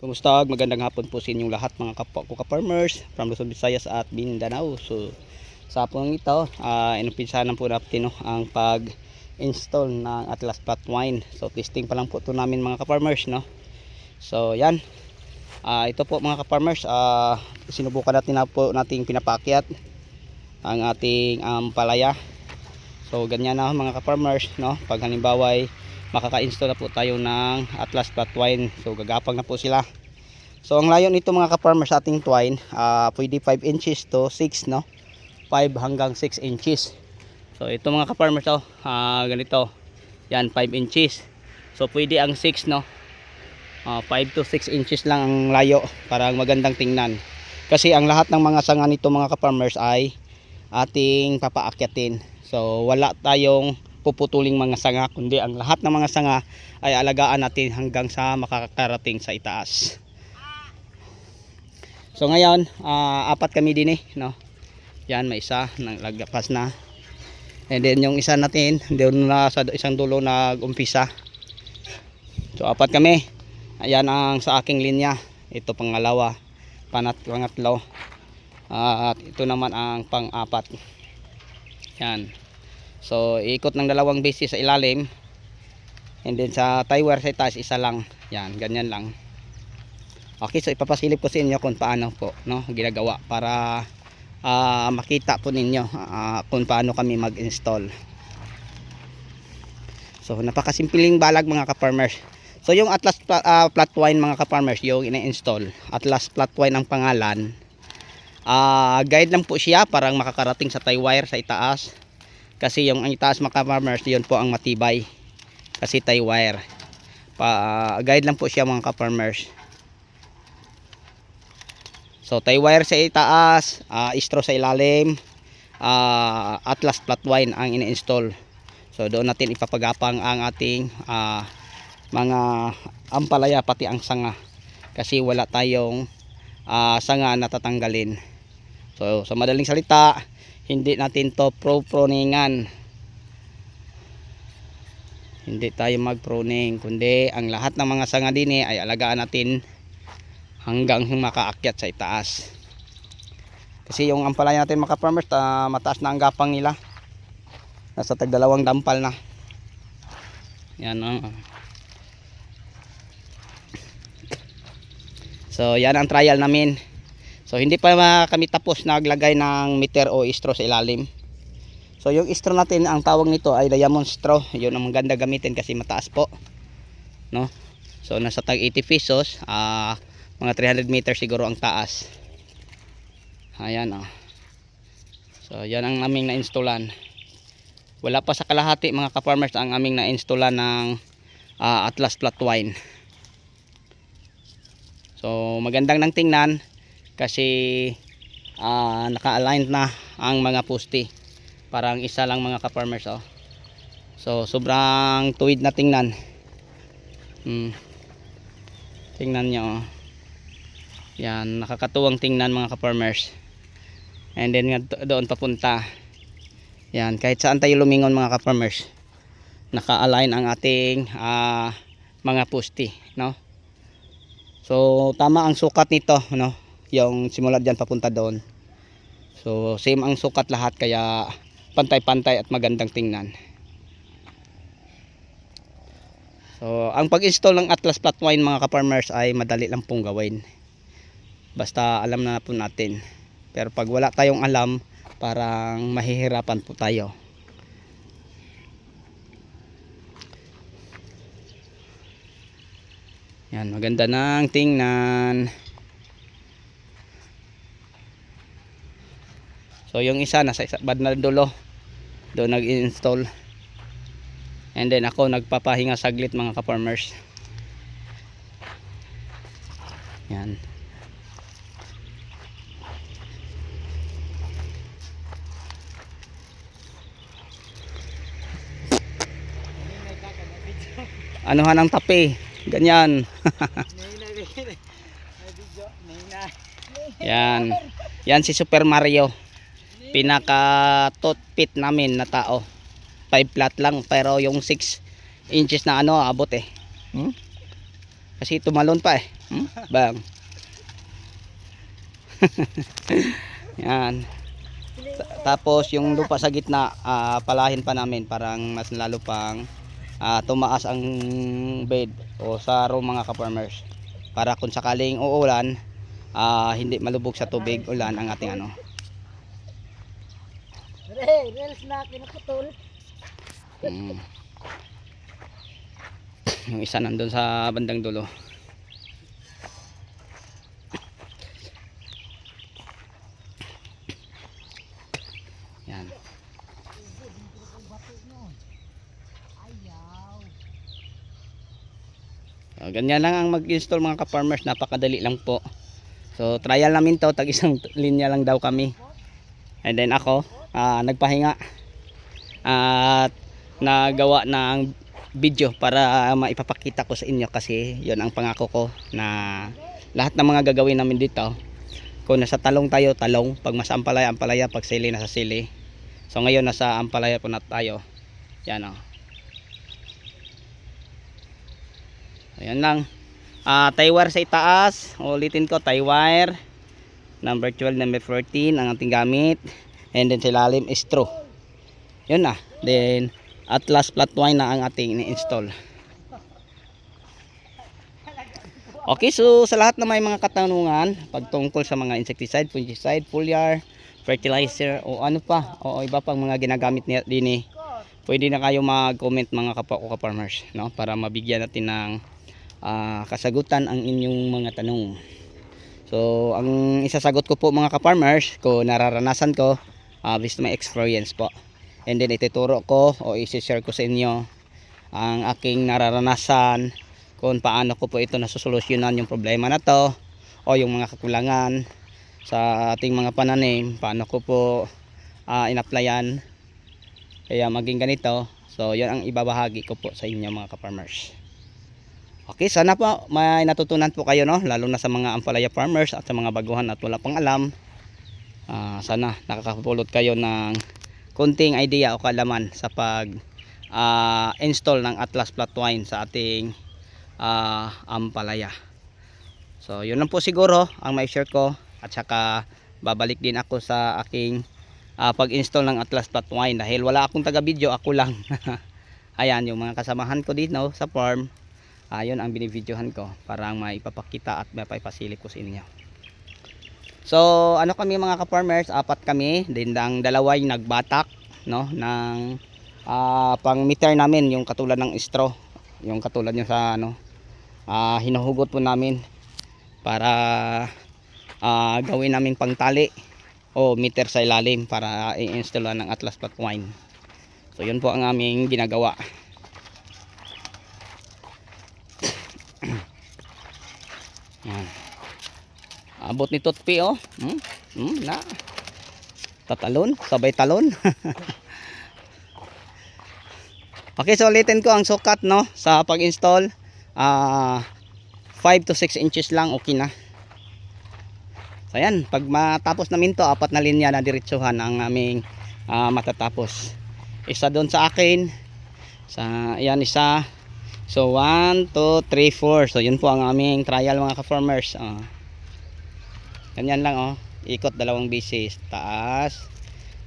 Kumusta? Magandang hapon po sa inyong lahat mga kapwa ko ka-farmers from Luzon, Visayas at Mindanao. So sa hapon ito, inumpisahan po natin ang pag-install ng Atlas Flat Twine. So testing pa lang po ito namin mga ka-farmers, no. So yan. Ito po mga ka-farmers, sinubukan natin na po nating pinapakyat ang ating palaya. So ganyan na mga ka-farmers, no. Pag halimbawa ay makaka-install na po tayo ng Atlas Flat Twine. So gagapang na po sila. So ang layo nito mga ka-farmers sa ating twine, pwede 5 inches to 6, no. 5 hanggang 6 inches. So ito mga ka-farmers, ganito. Yan 5 inches. So pwede ang 6, no. 5 to 6 inches lang ang layo para magandang tingnan. Kasi ang lahat ng mga sanga nito mga ka-farmers ay ating papaakyatin. So wala tayong puputuling mga sanga, kundi ang lahat ng mga sanga ay alagaan natin hanggang sa makakarating sa itaas. So ngayon, apat kami din no. Yan, may isa naglagpas na. And then yung isa natin doon na sa isang dulo nag-umpisa. So apat kami. Ayan ang sa aking linya. Ito pangalawa, pangatlo. At ito naman ang pang-apat. Yan. So ikot ng dalawang beses sa ilalim, and then sa tie wire sa itaas isa lang. Yan, ganyan lang. Okay, so ipapasilip ko sa inyo kung paano po, no, ginagawa para makita po ninyo kung paano kami mag-install. So napakasimpleng balag mga ka-farmers. So yung Atlas Flat Twine mga ka-farmers, yung ina-install, Atlas Flat Twine ang pangalan. Guide lang po siya parang makakarating sa tie wire sa itaas. Kasi yung itaas mga ka-farmers, yun po ang matibay. Kasi tie wire. Guide lang po siya mga ka-farmers. So tie wire sa itaas, straw sa ilalim, Atlas Flat Twine ang ina-install. So doon natin ipapagapang ang ating mga ampalaya pati ang sanga. Kasi wala tayong sanga na tatanggalin. So sa madaling salita, hindi natin to pruningan. Hindi tayo mag-pruning, kundi ang lahat ng mga sanga din ay alagaan natin hanggang makaakyat sa itaas. Kasi yung ampalaya natin mga farmers, mataas na ang gapang nila. Nasa tag-2 dampal na. Yan So yan ang trial namin. So hindi pa kami tapos naglagay ng meter o straw sa ilalim. So yung straw natin, ang tawag nito ay diamond straw. Yun ang maganda gamitin kasi mataas po, no. So nasa tag 80 pesos, mga 300 meters siguro ang taas. Ayan So yan ang aming na-installan. Wala pa sa kalahati mga ka-farmers ang aming na-installan ng Atlas Flat Twine. So magandang nang tingnan kasi naka-align na ang mga poste. Parang isa lang mga ka-farmers, So sobrang tuwid na tingnan. Tingnan nyo, yan, nakakatuwang tingnan mga ka-farmers. And then doon papunta. Yan, kahit saan tayo lumingon mga ka-farmers, naka-align ang ating mga poste, no. So tama ang sukat nito, no, yung simula diyan papunta doon. So same ang sukat lahat, kaya pantay-pantay at magandang tingnan. So ang pag-install ng Atlas Flat Twine mga ka-farmers ay madali lang pong gawin. Basta alam na po natin. Pero pag wala tayong alam, parang mahihirapan po tayo. Yan, maganda nang tingnan. So yung isa nasa bandang dulo, doon nag-install. And then ako nagpapahinga saglit mga ka-farmers. Yan. Anuhan ang tape, ganyan. Yan. Yan si Super Mario. Pinaka toothpick namin na tao. 5 flat lang pero yung 6 inches na abot Kasi tumalon pa eh. Bang. Yan. Tapos yung lupa sa gitna, palahin pa namin parang mas lalo pang tumaas ang bed o saro mga ka-farmers. Para kung sakaling uulan, hindi malubog sa tubig ulan ang ating ano. Reels na kinaputol. Yung isa nandun sa bandang dulo. Yan. So, ganyan lang ang mag-install mga ka-farmers, napakadali lang po. So trial namin to, tag isang linya lang daw kami. And then ako, nagpahinga at nagawa ng video para maipapakita ko sa inyo kasi yon ang pangako ko na lahat ng mga gagawin namin dito. Kung nasa talong tayo, talong. Pag mas ampalaya, ampalaya. Pag sili, nasa sili. So ngayon nasa ampalaya po na tayo. Yan o. Ayan lang. Tie wire sa itaas. Ulitin ko, tie wire. Number 12, number 14 ang ating gamit. And then sa ilalim is straw. Yun na. Then Atlas flat twine na ang ating ni-install. Okay, so sa lahat na may mga katanungan pagtungkol sa mga insecticide, fungicide, foliar, fertilizer o ano pa o iba pang mga ginagamit niya din pwede na kayo mag-comment mga kapwa ko ka-farmers, no? Para mabigyan natin ng kasagutan ang inyong mga tanong. So ang isasagot ko po mga ka-farmers ko nararanasan ko based on my experience po. And then ituturo ko o i-share ko sa inyo ang aking nararanasan kung paano ko po ito nasusolusyonan yung problema na to o yung mga kakulangan sa ating mga pananim, paano ko po in-applyan kaya maging ganito. So yun ang ibabahagi ko po sa inyo mga ka-farmers. Okay, sana po may natutunan po kayo, no? Lalo na sa mga ampalaya farmers at sa mga baguhan at wala pang alam. Sana nakakapulot kayo ng konting idea o kaalaman sa pag install ng Atlas flat twine sa ating ampalaya. So yun lang po siguro ang may share ko at saka babalik din ako sa aking pag-install ng Atlas flat twine dahil wala akong taga video, ako lang. Ayan yung mga kasamahan ko dito sa farm, yun ang binibidyohan ko para maipapakita at maipasilip ko sa inyo. So ano kami mga ka-farmers, 4 kami, din ang dalaway nagbatak, no, ng pang meter namin yung katulad ng straw, yung katulad yung sa ano, hinuhugot po namin para gawin namin pangtali o meter sa ilalim para i-install ng Atlas flat twine. So yun po ang aming ginagawa. Yan. Abot ni Totpi oh. Na. Tatalon, sabay talon. Okay, so ulitin ko ang sukat, no, sa pag-install. 5 to 6 inches lang, okay na. So ayan, pag matapos namin to, 4 na linya na diretsuhan ang aming matatapos. Isa doon sa akin. Sa ayan isa. So 1, 2, 3, 4. So yun po ang aming trial mga ka-farmers. Ganyan lang oh. Ikot 2 beses. Taas.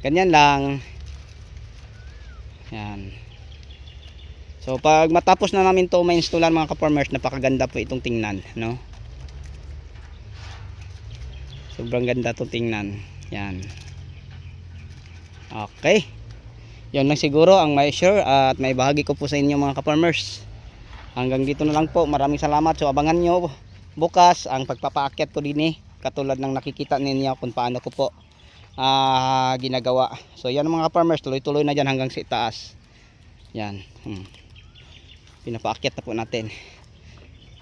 Ganyan lang. Yan. So pag matapos na namin to ma-installan mga ka-farmers, napakaganda po itong tingnan, no? Sobrang ganda itong tingnan. Yan. Okay. Yan lang siguro ang may share at may bahagi ko po sa inyo mga ka-farmers. Hanggang dito na lang po. Maraming salamat. So abangan nyo bukas ang pagpapaakyat ko din katulad ng nakikita ninyo kung paano ko po ginagawa. So yan mga farmers, tuloy-tuloy na dyan hanggang sa itaas. Yan. Pinapaakyat na po natin.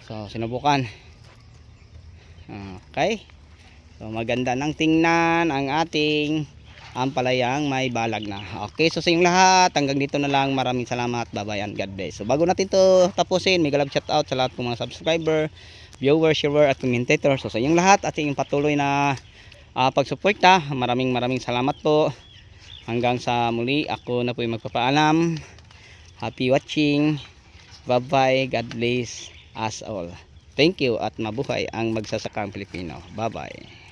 So sinubukan. Okay. So maganda ng tingnan ang ating ampalayang may balag na. Okay, so sa inyong lahat, hanggang dito na lang. Maraming salamat. Bye-bye and God bless. So bago natin to tapusin, mega love shout out sa lahat ng mga subscriber, viewer, sharer at commentator. So sa inyong lahat at inyong patuloy na pagsuporta, maraming salamat po. Hanggang sa muli, ako na po yung magpapaalam. Happy watching. Bye bye. God bless us all. Thank you at mabuhay ang magsasakang Pilipino. Bye-bye.